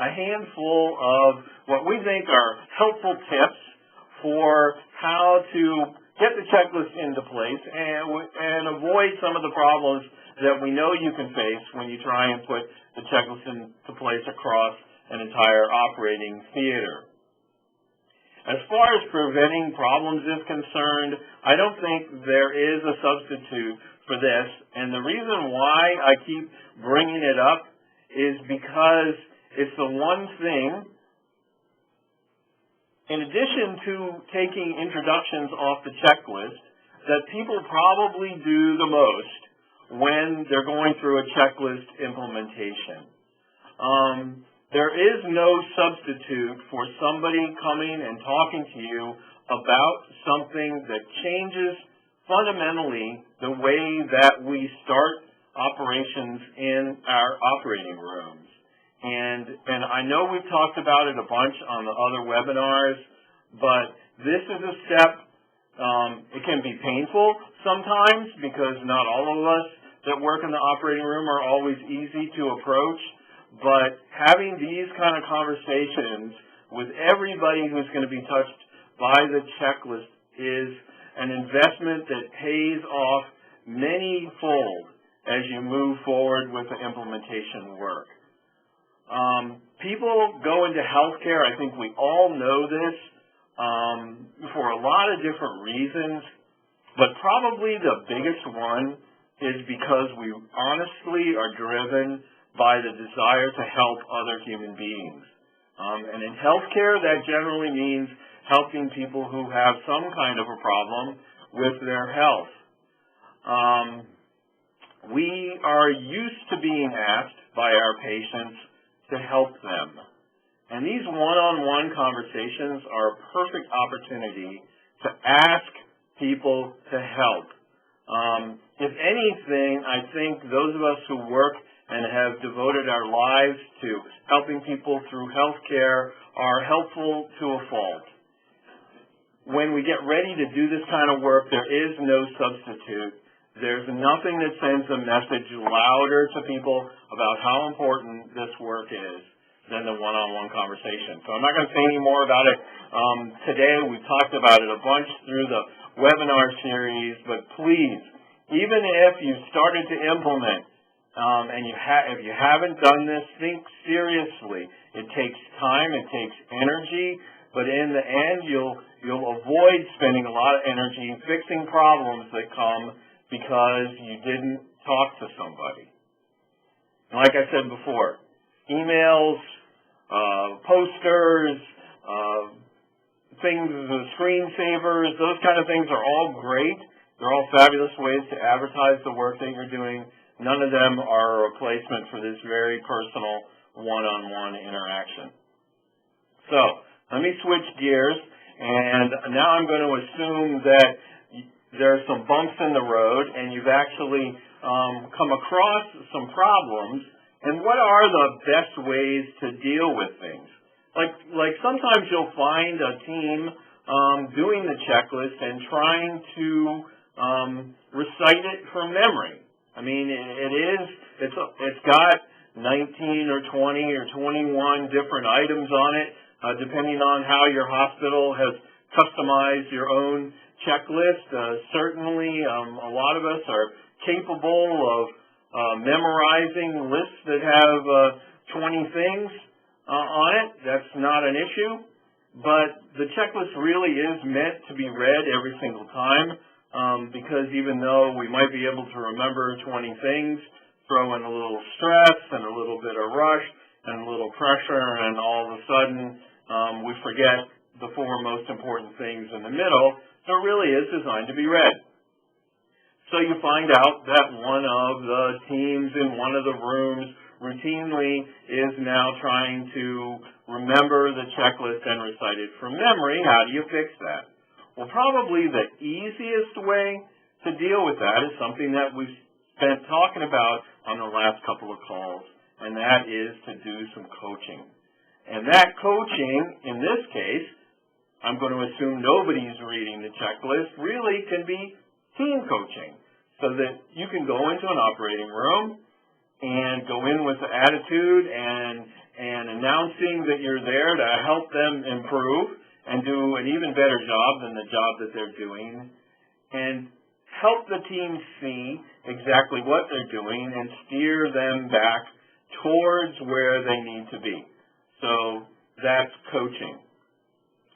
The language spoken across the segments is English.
a handful of what we think are helpful tips for how to get the checklist into place and avoid some of the problems that we know you can face when you try and put the checklist into place across an entire operating theater. As far as preventing problems is concerned, I don't think there is a substitute for this, and the reason why I keep bringing it up is because it's the one thing, in addition to taking introductions off the checklist, that people probably do the most when they're going through a checklist implementation. There is no substitute for somebody coming and talking to you about something that changes fundamentally the way that we start operations in our operating rooms. And I know we've talked about it a bunch on the other webinars, but this is a step. It can be painful sometimes because not all of us that work in the operating room are always easy to approach. But having these kind of conversations with everybody who's going to be touched by the checklist is an investment that pays off many-fold as you move forward with the implementation work. People go into healthcare, I think we all know this, for a lot of different reasons, but probably the biggest one is because we honestly are driven by the desire to help other human beings. And in healthcare, that generally means helping people who have some kind of a problem with their health. We are used to being asked by our patients to help them. And these one-on-one conversations are a perfect opportunity to ask people to help. If anything, I think those of us who work and have devoted our lives to helping people through healthcare are helpful to a fault. When we get ready to do this kind of work, there is no substitute. There's nothing that sends a message louder to people about how important this work is than the one-on-one conversation. So I'm not going to say any more about it today. We've talked about it a bunch through the webinar series, but please, even if you've started to implement and if you haven't done this, think seriously. It takes time, it takes energy, but in the end, you'll avoid spending a lot of energy fixing problems that come because you didn't talk to somebody. And like I said before, emails, posters, things, screensavers, those kind of things are all great. They're all fabulous ways to advertise the work that you're doing. None of them are a replacement for this very personal one-on-one interaction. So let me switch gears, and now I'm going to assume that there are some bumps in the road and you've actually come across some problems, and what are the best ways to deal with things? Like sometimes you'll find a team doing the checklist and trying to recite it from memory. I mean, it's got 19 or 20 or 21 different items on it, depending on how your hospital has customized your own checklist. Certainly, a lot of us are capable of memorizing lists that have 20 things on it. That's not an issue. But the checklist really is meant to be read every single time. Because even though we might be able to remember 20 things, throw in a little stress and a little bit of rush and a little pressure, and all of a sudden we forget the four most important things in the middle. So it really is designed to be read. So you find out that one of the teams in one of the rooms routinely is now trying to remember the checklist and recite it from memory. How do you fix that? Well, probably the easiest way to deal with that is something that we've spent talking about on the last couple of calls, and that is to do some coaching. And that coaching, in this case, I'm going to assume nobody's reading the checklist, really can be team coaching, so that you can go into an operating room and go in with the attitude and announcing that you're there to help them improve and do an even better job than the job that they're doing, and help the team see exactly what they're doing and steer them back towards where they need to be. So that's coaching.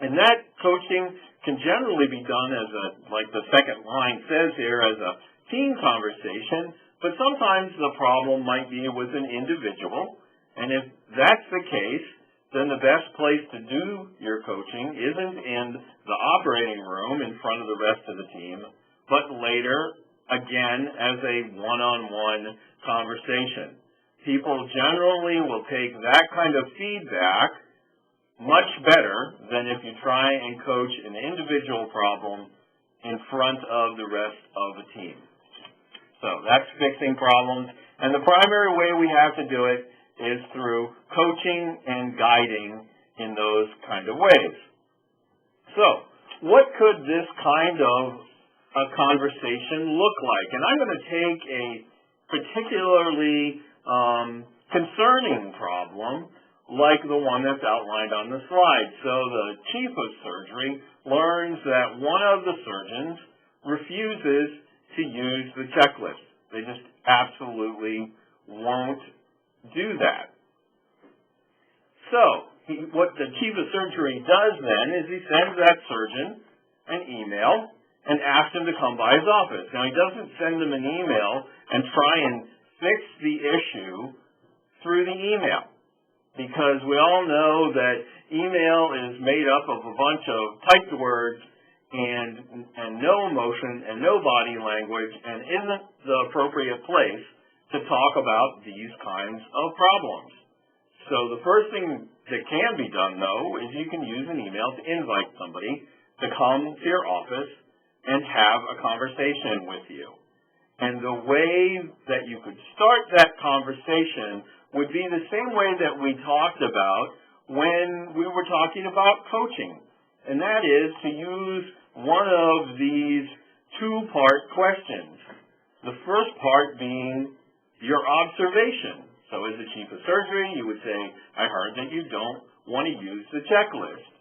And that coaching can generally be done as like the second line says here, as a team conversation, but sometimes the problem might be with an individual. And if that's the case, then the best place to do your coaching isn't in the operating room in front of the rest of the team, but later, again, as a one-on-one conversation. People generally will take that kind of feedback much better than if you try and coach an individual problem in front of the rest of the team. So that's fixing problems. And the primary way we have to do it is through coaching and guiding in those kind of ways. So what could this kind of a conversation look like? And I'm going to take a particularly concerning problem like the one that's outlined on the slide. So the chief of surgery learns that one of the surgeons refuses to use the checklist. They just absolutely won't do that. So what the chief of surgery does then is he sends that surgeon an email and asks him to come by his office. Now, he doesn't send them an email and try and fix the issue through the email, because we all know that email is made up of a bunch of typed words and no emotion and no body language, and isn't the appropriate place to talk about these kinds of problems. So the first thing that can be done, though, is you can use an email to invite somebody to come to your office and have a conversation with you. And the way that you could start that conversation would be the same way that we talked about when we were talking about coaching. And that is to use one of these two-part questions. The first part being your observation. So as the chief of surgery, you would say, I heard that you don't want to use the checklist.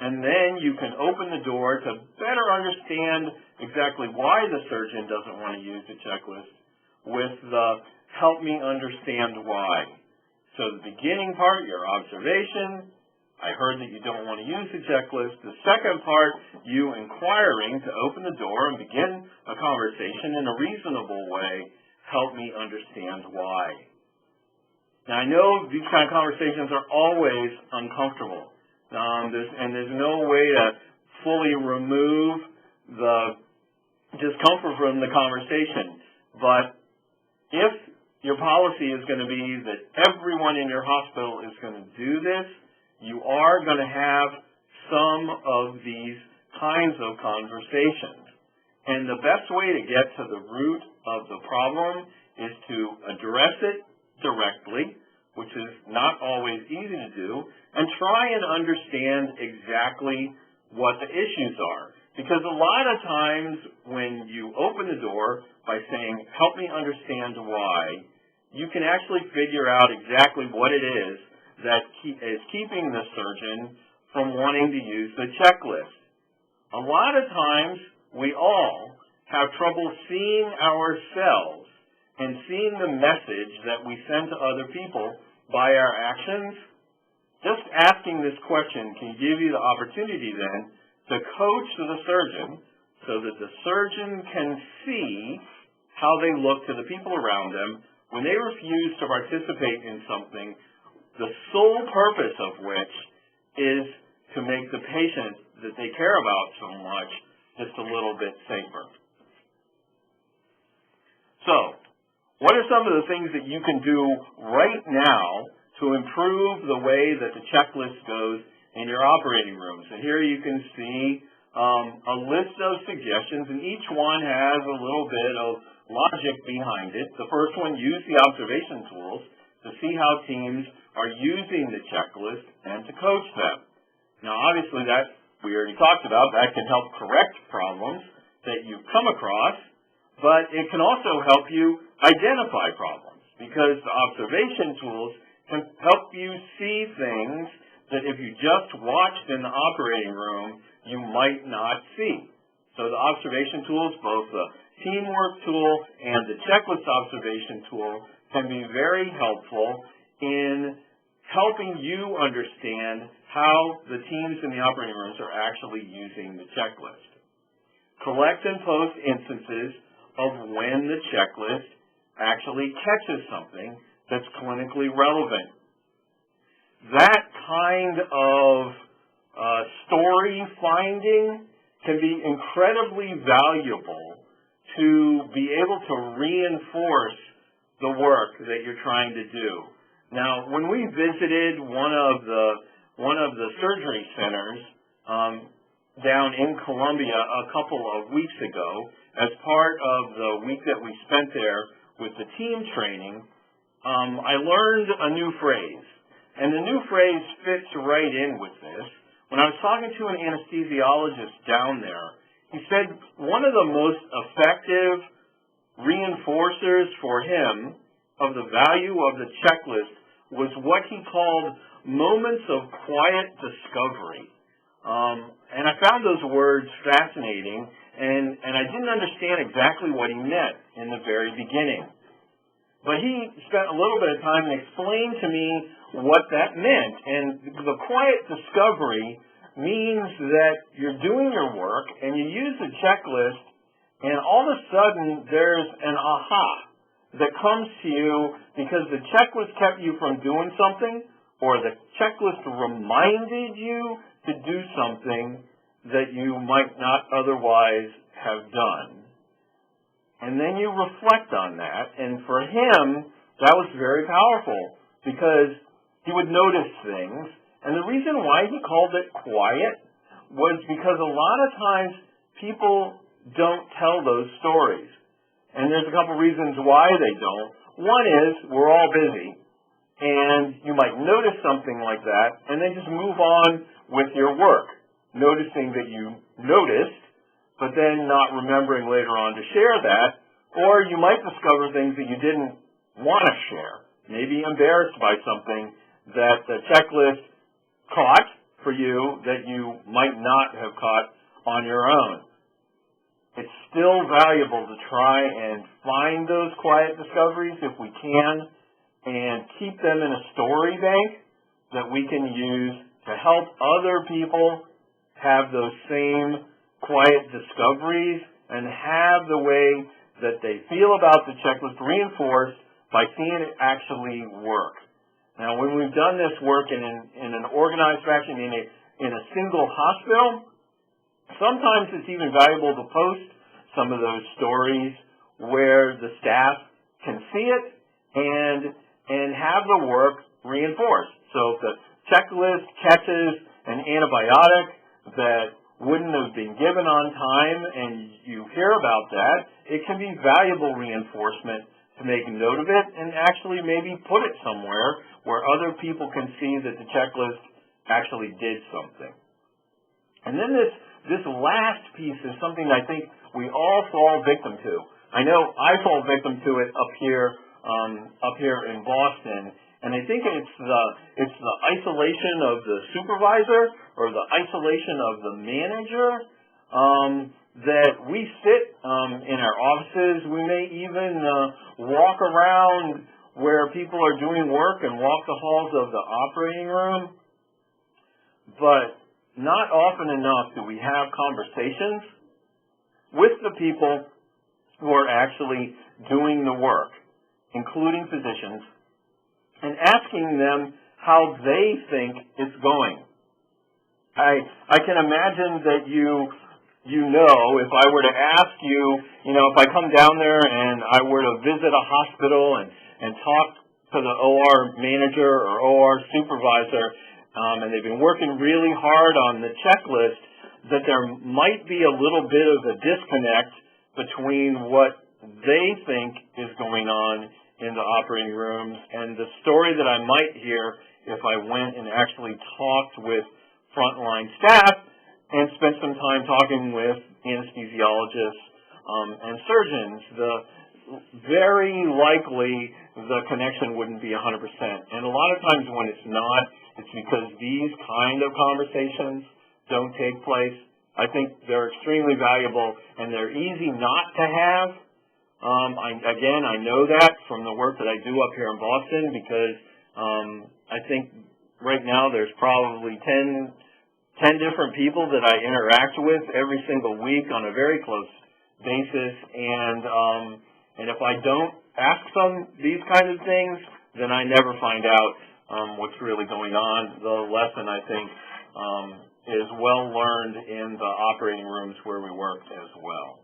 And then you can open the door to better understand exactly why the surgeon doesn't want to use the checklist with the help me understand why. So the beginning part, your observation, I heard that you don't want to use the checklist. The second part, you inquiring to open the door and begin a conversation in a reasonable way, help me understand why. Now I know these kind of conversations are always uncomfortable. There's no way to fully remove the discomfort from the conversation. But if your policy is going to be that everyone in your hospital is going to do this, you are going to have some of these kinds of conversations. And the best way to get to the root of the problem is to address it directly, which is not always easy to do, and try and understand exactly what the issues are. Because a lot of times when you open the door by saying, help me understand why, you can actually figure out exactly what it is that is keeping the surgeon from wanting to use the checklist. A lot of times we all have trouble seeing ourselves and seeing the message that we send to other people by our actions. Just asking this question can give you the opportunity then to coach the surgeon so that the surgeon can see how they look to the people around them when they refuse to participate in something, the sole purpose of which is to make the patient that they care about so much just a little bit safer. So, what are some of the things that you can do right now to improve the way that the checklist goes in your operating rooms? And here you can see a list of suggestions, and each one has a little bit of logic behind it. The first one, use the observation tools to see how teams are using the checklist and to coach them. Now, obviously, that we already talked about. That can help correct problems that you've come across, but it can also help you identify problems, because the observation tools can help you see things that if you just watched in the operating room, you might not see. So the observation tools, both the teamwork tool and the checklist observation tool, can be very helpful in helping you understand how the teams in the operating rooms are actually using the checklist. Collect and post instances of when the checklist actually catches something that's clinically relevant. That kind of story finding can be incredibly valuable to be able to reinforce the work that you're trying to do. Now, when we visited one of the surgery centers down in Columbia a couple of weeks ago, as part of the week that we spent there with the team training, I learned a new phrase. And the new phrase fits right in with this. When I was talking to an anesthesiologist down there, he said one of the most effective reinforcers for him of the value of the checklist was what he called moments of quiet discovery. And I found those words fascinating, and I didn't understand exactly what he meant in the very beginning. But he spent a little bit of time and explained to me what that meant. And the quiet discovery means that you're doing your work and you use the checklist, and all of a sudden there's an aha that comes to you because the checklist kept you from doing something, or the checklist reminded you to do something that you might not otherwise have done. And then you reflect on that, and for him, that was very powerful because he would notice things. And the reason why he called it quiet was because a lot of times people don't tell those stories. And there's a couple reasons why they don't. One is we're all busy, and you might notice something like that and then just move on with your work, noticing that you noticed, but then not remembering later on to share that. Or you might discover things that you didn't want to share, maybe embarrassed by something that the checklist caught for you that you might not have caught on your own. It's still valuable to try and find those quiet discoveries if we can, and keep them in a story bank that we can use to help other people have those same quiet discoveries and have the way that they feel about the checklist reinforced by seeing it actually work. Now, when we've done this work in an organized fashion in a single hospital, sometimes it's even valuable to post some of those stories where the staff can see it and have the work reinforced. So if the checklist catches an antibiotic that wouldn't have been given on time and you hear about that, it can be valuable reinforcement to make note of it and actually maybe put it somewhere where other people can see that the checklist actually did something. And then this last piece is something I think we all fall victim to. I know I fall victim to it up here in Boston, and I think it's the isolation of the supervisor or the isolation of the manager that we sit in our offices. We may even walk around where people are doing work and walk the halls of the operating room, but not often enough do we have conversations with the people who are actually doing the work, including physicians, and asking them how they think it's going. I can imagine that you know, if I were to ask you, if I come down there and I were to visit a hospital and talk to the OR manager or OR supervisor, and they've been working really hard on the checklist, that there might be a little bit of a disconnect between what they think is going on in the operating rooms and the story that I might hear if I went and actually talked with frontline staff and spent some time talking with anesthesiologists and surgeons. very likely the connection wouldn't be 100%. And a lot of times when it's not, it's because these kind of conversations don't take place. I think they're extremely valuable, and they're easy not to have. I know that from the work that I do up here in Boston, because I think right now there's probably 10 different people that I interact with every single week on a very close basis, and if I don't ask them these kinds of things, then I never find out what's really going on. The lesson, I think, is well learned in the operating rooms where we work as well.